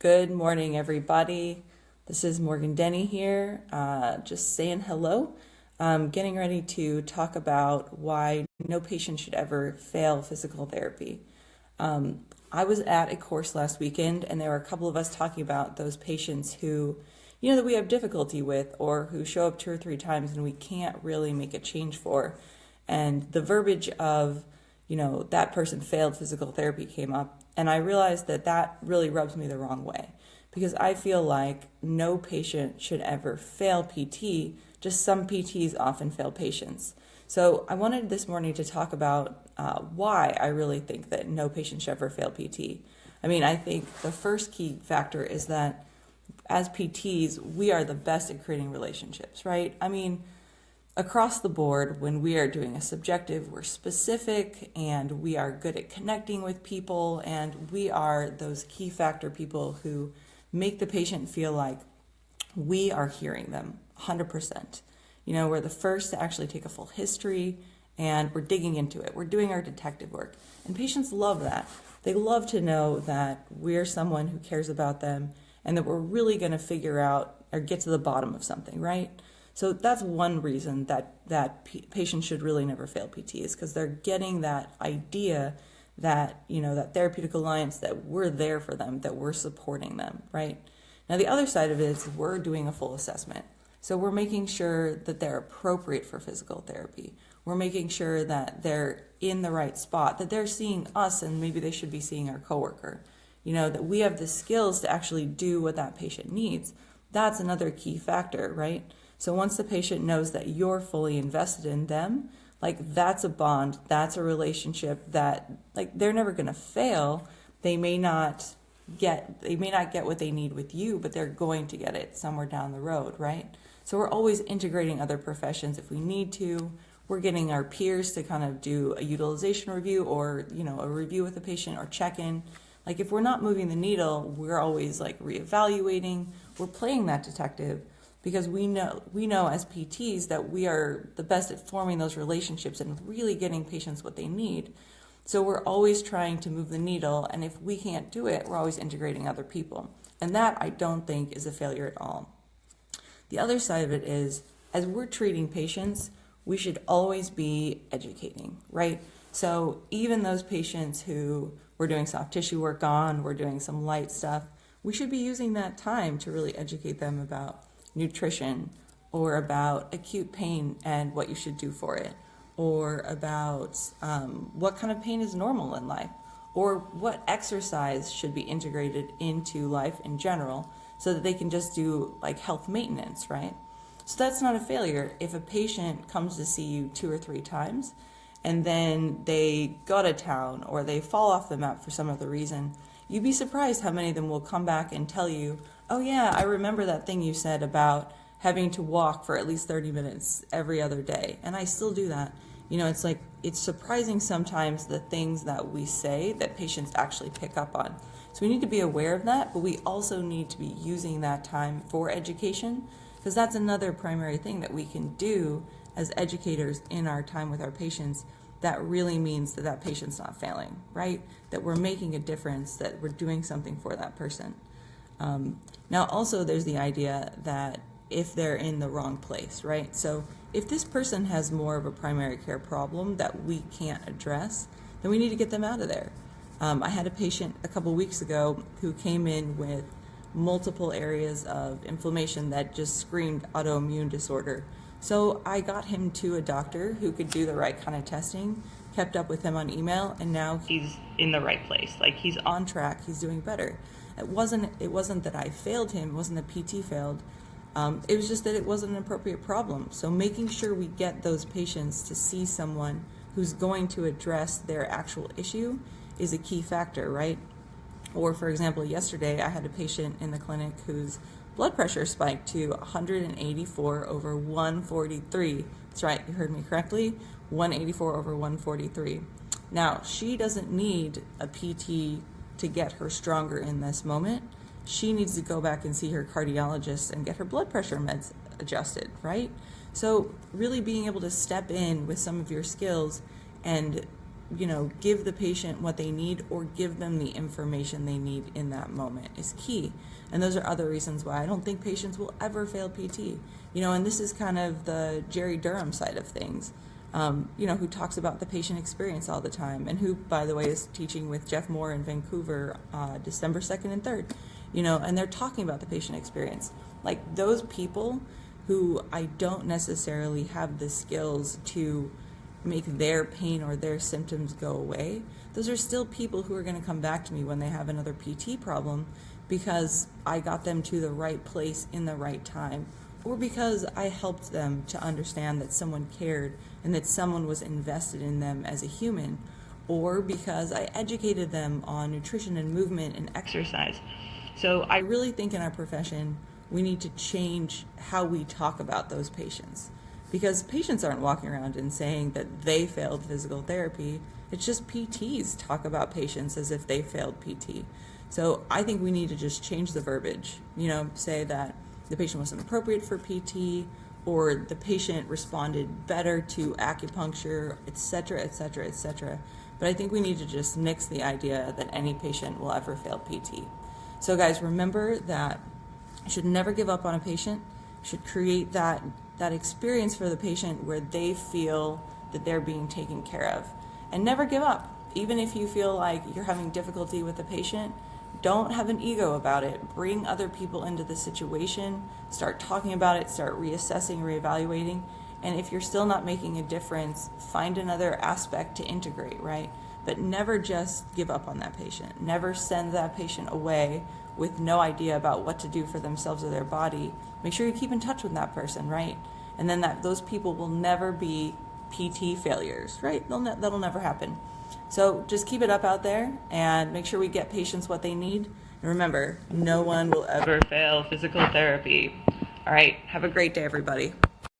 Good morning, everybody. This is Morgan Denny here, just saying hello. Getting ready to talk about why no patient should ever fail physical therapy. I was at a course last weekend, and there were a couple of us talking about those patients who, that we have difficulty with, or who show up 2 or 3 times and we can't really make a change for. And the verbiage of, that person failed physical therapy came up. And I realized that really rubs me the wrong way, because I feel like no patient should ever fail PT, just some PTs often fail patients. So I wanted this morning to talk about why I really think that no patient should ever fail PT. I think the first key factor is that as PTs, we are the best at creating relationships, right? Across the board, when we are doing a subjective, we're specific and we are good at connecting with people, and we are those key factor people who make the patient feel like we are hearing them 100%. We're the first to actually take a full history, and we're digging into it. We're doing our detective work, and patients love that. They love to know that we're someone who cares about them and that we're really going to figure out or get to the bottom of something, right? So that's one reason that patients should really never fail PT, is because they're getting that idea that, that therapeutic alliance, that we're there for them, that we're supporting them, right? Now, the other side of it is we're doing a full assessment. So we're making sure that they're appropriate for physical therapy. We're making sure that they're in the right spot, that they're seeing us and maybe they should be seeing our coworker, that we have the skills to actually do what that patient needs. That's another key factor, right? So once the patient knows that you're fully invested in them, that's a bond, that's a relationship that they're never going to fail. They may not get what they need with you, but they're going to get it somewhere down the road, right? So we're always integrating other professions if we need to. We're getting our peers to kind of do a utilization review or, a review with the patient or check-in. If we're not moving the needle, we're always reevaluating. We're playing that detective, because we know as PTs that we are the best at forming those relationships and really getting patients what they need. So we're always trying to move the needle, and if we can't do it, we're always integrating other people. And that, I don't think, is a failure at all. The other side of it is, as we're treating patients, we should always be educating, right? So even those patients who we're doing soft tissue work on, we're doing some light stuff, we should be using that time to really educate them about nutrition, or about acute pain and what you should do for it, or about what kind of pain is normal in life, or what exercise should be integrated into life in general, so that they can just do health maintenance, right? So that's not a failure. If a patient comes to see you 2 or 3 times and then they go out of town or they fall off the map for some other reason, you'd be surprised how many of them will come back and tell you, oh yeah, I remember that thing you said about having to walk for at least 30 minutes every other day. And I still do that. It's surprising sometimes the things that we say that patients actually pick up on. So we need to be aware of that, but we also need to be using that time for education, because that's another primary thing that we can do as educators in our time with our patients. That really means that patient's not failing, right? That we're making a difference, that we're doing something for that person. Now, also, there's the idea that if they're in the wrong place, right? So if this person has more of a primary care problem that we can't address, then we need to get them out of there. I had a patient a couple weeks ago who came in with multiple areas of inflammation that just screamed autoimmune disorder. So I got him to a doctor who could do the right kind of testing, kept up with him on email, and now he's in the right place. He's on track, he's doing better. It wasn't that I failed him, it wasn't that PT failed. It was just that it wasn't an appropriate problem. So making sure we get those patients to see someone who's going to address their actual issue is a key factor, right? Or for example, yesterday I had a patient in the clinic whose blood pressure spiked to 184 over 143. That's right, you heard me correctly, 184 over 143. Now, she doesn't need a PT to get her stronger in this moment. She needs to go back and see her cardiologist and get her blood pressure meds adjusted, right? So really being able to step in with some of your skills and give the patient what they need or give them the information they need in that moment is key. And those are other reasons why I don't think patients will ever fail PT. And this is kind of the Jerry Durham side of things, who talks about the patient experience all the time, and who, by the way, is teaching with Jeff Moore in Vancouver December 2nd and 3rd, and they're talking about the patient experience. Like, those people who I don't necessarily have the skills to make their pain or their symptoms go away, those are still people who are going to come back to me when they have another PT problem because I got them to the right place in the right time, or because I helped them to understand that someone cared and that someone was invested in them as a human, or because I educated them on nutrition and movement and exercise. So I really think in our profession, we need to change how we talk about those patients, because patients aren't walking around and saying that they failed physical therapy. It's just PTs talk about patients as if they failed PT. So I think we need to just change the verbiage, say that the patient wasn't appropriate for PT, or the patient responded better to acupuncture, et cetera, et cetera, et cetera. But I think we need to just nix the idea that any patient will ever fail PT. So guys, remember that you should never give up on a patient. You should create that experience for the patient where they feel that they're being taken care of. And never give up. Even if you feel like you're having difficulty with the patient, don't have an ego about it. Bring other people into the situation. Start talking about it. Start reassessing, reevaluating. And if you're still not making a difference, find another aspect to integrate, right? But never just give up on that patient. Never send that patient away with no idea about what to do for themselves or their body. Make sure you keep in touch with that person, right? And then those people will never be PT failures, right? That'll never happen. So just keep it up out there and make sure we get patients what they need. And remember, no one will ever fail physical therapy. All right, have a great day, everybody.